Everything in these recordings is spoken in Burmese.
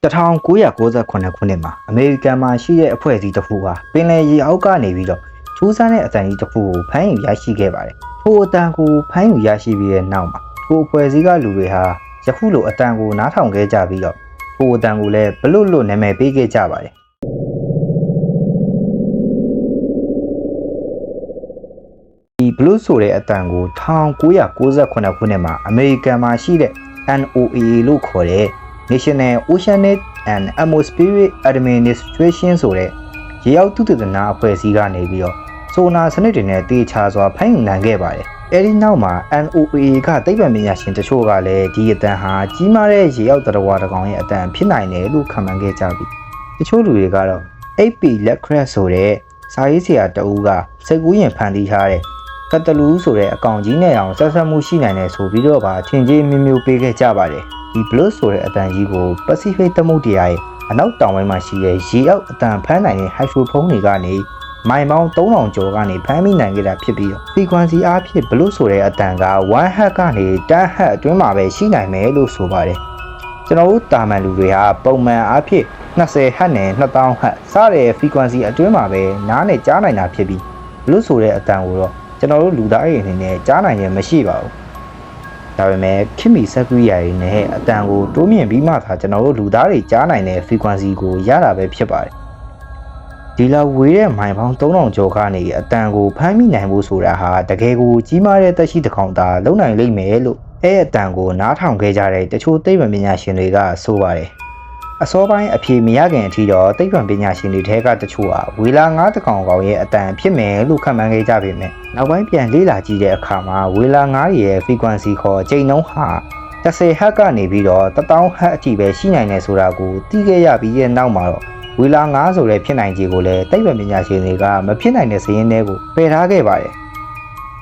1998 ခုနှစ်မှာအမေရိကန်မှာရှိတဲ့အဖွဲ့အစည်းတစ်ခုဟာပင်လယ်ရေအောက်ကနေပြီးတော့ထူးဆန်းတဲ့အတန်ကြီးတစ်ခုကိုဖမ်းယူရရှိခဲ့ပါတယ်။ထိုအတန်ကိုဖမ်းယူရရှိပြီးတဲ့နောက်မှာထိုအဖွဲ့အစည်းကလူတွေဟာယခုလိုအတန်ကိုနားထောင်ခဲ့ကြပြီးတော့ထိုအတန်ကိုလည်းဘလွတ်လွတ်နာမည်ပေးခဲ့ကြပါတယ်။ဒီဘလွတ်ဆိုတဲ့အတန်ကို1998ခုနှစ်မှာအမေရိကန်မှာရှိတဲ့ NOAA လို့ခေါ်တဲ့ National Oceanic and Atmospheric Administration ဆိုတဲ့ရေအောက်သုတေသနအဖွဲ့အစည်းကနေပြီးတော့ဆိုနာစနစ်တွေနဲ့တေချာစွာဖမ်းယူနိုင်ခဲ့ပါတယ်။အဲဒီနောက်မှာ NOAA ကသိပ္ပံပညာရှင်တချို့ကလည်းဒီအတန်ဟာကြီးမားတဲ့ရေအောက်သတ္တဝါတစ်ကောင်ရဲ့အတန်ဖြစ်နိုင်တယ်လို့ခန့်မှန်းခဲ့ကြပြီ။တချို့လူတွေကတော့ AP Leclerc ဆိုတဲ့စာရေးဆရာတဦးကစိတ်ကူးရင်ဖန်တီးထားတဲ့ကတလူးဆိုတဲ့အကောင်ကြီးနဲ့အောင်ဆက်ဆက်မှုရှိနိုင်တယ်ဆိုပြီးတော့ထင်ကြီးမျိုးပေးခဲ့ကြပါတယ်။ဒီ Blue ဆိုတဲ့အတန်ကြီးကို Pacific သမုဒ္ဒရာရဲ့အနောက်တောင်ပိုင်းမှာရှိတဲ့ရေအောက်အတန်ဖမ်းနိုင်တဲ့ hydrophone တွေကနေမိုင်ပေါင်း3000ကျော်ကနေဖမ်းမိနိုင်ခဲ့တာဖြစ်ပြီးတော့ frequency အားဖြင့် Blue ဆိုတဲ့အတန်က1 hertz ကနေ10 hertz အတွင်းမှာပဲရှိနိုင်မယ်လို့ဆိုပါတယ်။ကျွန်တော်တို့တာမန်လူတွေဟာပုံမှန်အားဖြင့်20 hertz နဲ့2000 hertz စတဲ့ frequency အတွင်းမှာပဲနားနဲ့ကြားနိုင်တာဖြစ်ပြီး Blue ဆိုတဲ့အတန်ကိုတော့ကျွန်တော်တို့လူသားတွေအနေနဲ့ကြားနိုင်ရမရှိပါဘူး။ဒါပေမဲ့ခင်မီစက်ကွီယာတွေနဲ့အတန်ကိုတိုးမြင့်ပြီးမှသာကျွန်တော်တို့လူသားတွေကြားနိုင်တဲ့ frequency ကိုရတာပဲဖြစ်ပါတယ်။ဒီလောက်ဝေးတဲ့မိုင်ပေါင်း3000ကျော်ကနေအတန်ကိုဖမ်းမိနိုင်ဖို့ဆိုတာဟာတကယ်ကိုကြီးမားတဲ့သက်ရှိတစ်ကောင်သာလုံနိုင်လိမ့်မယ်လို့အဲ့အတန်ကိုနားထောင်ခဲ့ကြတဲ့တချို့သိပ္ပံပညာရှင်တွေကဆိုပါတယ်။အစောပိုင်းအဖြေမရခင်အထိတော့သိပ္ပံပညာရှင်တွေထဲကတချို့ဟာဝေလာ9တကောင်ကောင်ရဲ့အတန်ဖြစ်မယ်လို့ခန့်မှန်းခဲ့ကြပေမဲ့နောက်ပိုင်းပြန်လေ့လာကြည့်တဲ့အခါမှာဝေလာ9ရဲ့ frequency ခေါ်အချိန်နှုန်းဟာ10 hertz ကနေပြီးတော့1000 hertz အထိပဲရှိနိုင်တယ်ဆိုတာကိုသိခဲ့ရပြီးတဲ့နောက်မှာတော့ဝေလာ9ဆိုတဲ့ဖြစ်နိုင်ခြေကိုလည်းသိပ္ပံပညာရှင်တွေကမဖြစ်နိုင်တဲ့စရင်းတွေကိုပယ်ထားခဲ့ပါတယ်။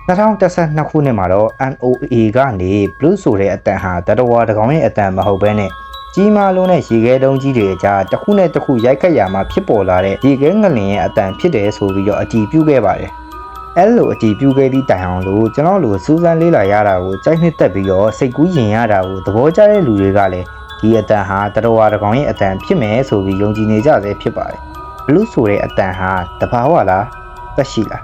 2012ခုနှစ်မှာတော့ NOAA ကနေ Blue ဆိုတဲ့အတန်ဟာတတဝါတစ်ကောင်ရဲ့အတန်မဟုတ်ဘဲနဲ့ကြီးမားလုံးတဲ့ရေခဲတုံးကြီးတွေကြားတစ်ခုနဲ့တစ်ခုရိုက်ခတ်ရာမှာဖြစ်ပေါ်လာတဲ့ရေခဲငလင်ရဲ့အတန်ဖြစ်တယ်ဆိုပြီးတော့အတည်ပြုခဲ့ပါတယ်။အဲလိုအတည်ပြုခဲ့သည့်တိုင်အောင်လို့ကျွန်တော်တို့စူးစမ်းလေ့လာရတာကိုကြိုက်နှစ်သက်ပြီးတော့စိတ်ကူးရင်ရတာကိုသဘောကျတဲ့လူတွေကလည်းဒီအတန်ဟာတတော်ဝါတစ်ကောင်ရဲ့အတန်ဖြစ်မယ်ဆိုပြီးယုံကြည်နေကြဆဲဖြစ်ပါတယ်။ Blue ဆိုတဲ့အတန်ဟာတဘာဝလားသက်ရှိလား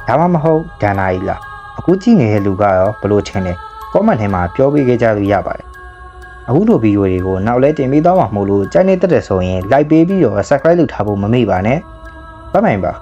ဒါမှမဟုတ်ဒဏ္ဍာရီလားအခုကြည့်နေတဲ့လူကရောဘလို့ထင်လဲ comment ထဲမှာပြောပေးခဲ့ကြလို့ရပါတယ်အခုလိုဗီဒီယိုတွေကိုနောက်လဲတင်ပေးသွားမှာမို့လို့ကြိုက်နေတတ်တယ်ဆိုရင် like ပေးပြီးတော့ subscribe လုပ်ထားဖို့မမေ့ပါနဲ့ဘိုင်ဘိုင်ပါ